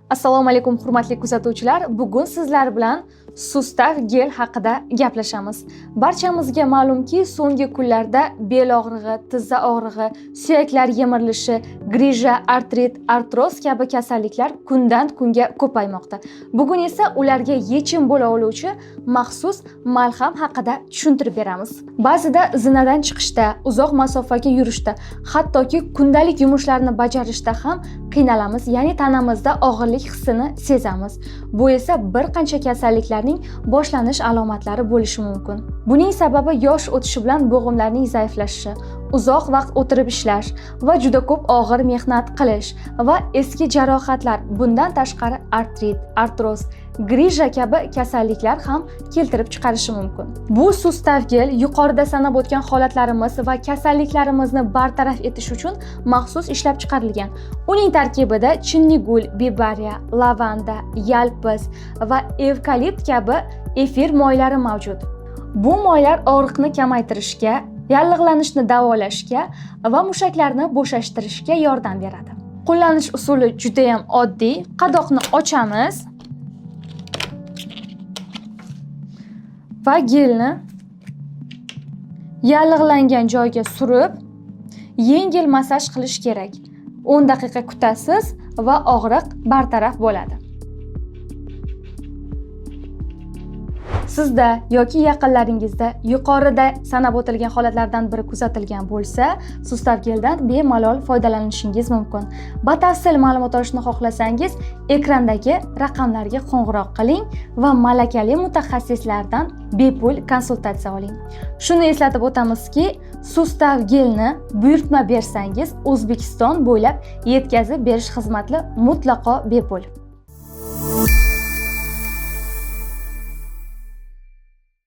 Assalomu alaykum hurmatli kuzatuvchilar. Bugun sizlar bilan sustav gel haqida gaplashamiz. Barchamizga ma'lumki, so'nggi kunlarda bel og'rig'i, tizza og'rig'i, suyaklar yemirilishi, grija, artrit, artroz kabi kasalliklar kundan kunga ko'paymoqda. Bugun esa ularga yechim bo'la oluvchi maxsus malham haqida tushuntirib beramiz. Ba'zida zinadan chiqishda, uzoq masofaga yurishda, hattoki kundalik yumushlarni bajarishda ham qiynalamiz, ya'ni tanamizda og'irlik hissini sezamiz. Bu esa bir qancha kasalliklarning boshlanish alomatlari bo'lishi mumkin. Buning sababi yosh o'tishi bilan bo'g'imlarning zaiflashishi, uzoq vaqt o'tirib ishlash va juda ko'p og'ir mehnat qilish va eski jarohatlar, bundan tashqari artrit, artroz, grija kabi kasalliklar ham keltirib chiqarishi mumkin. Bu sustav gel yuqorida sanab o'tgan holatlarimiz va kasalliklarimizni bartaraf etish uchun maxsus ishlab chiqarilgan. Uning tarkibida chinnigul, bibariya, lavanda, yalpiz va evkalipt kabi efir moylari mavjud. Bu moylar og'riqni kamaytirishga, yallig'lanishni davolashga va mushaklarni bo'shashtirishga yordam beradi. Qo'llanish usuli juda ham oddiy. Qadoqni ochamiz va gelni yallig'langan joyga surib, yengil massaj qilish kerak. 10 daqiqa kutasiz va og'riq bartaraf bo'ladi. Sizda yoki yaqinlaringizda yuqorida sanab o'tilgan holatlardan biri kuzatilgan bo'lsa, sustav geldan bemalol foydalanishingiz mumkin. Batafsil ma'lumot olishni xohlasangiz, ekrandagi raqamlarga qo'ng'iroq qiling va malakali mutaxassislardan bepul konsultatsiya oling. Shuni eslatib o'tamizki, sustav gelni buyurtma bersangiz, O'zbekiston bo'ylab yetkazib berish xizmati mutlaqo bepul.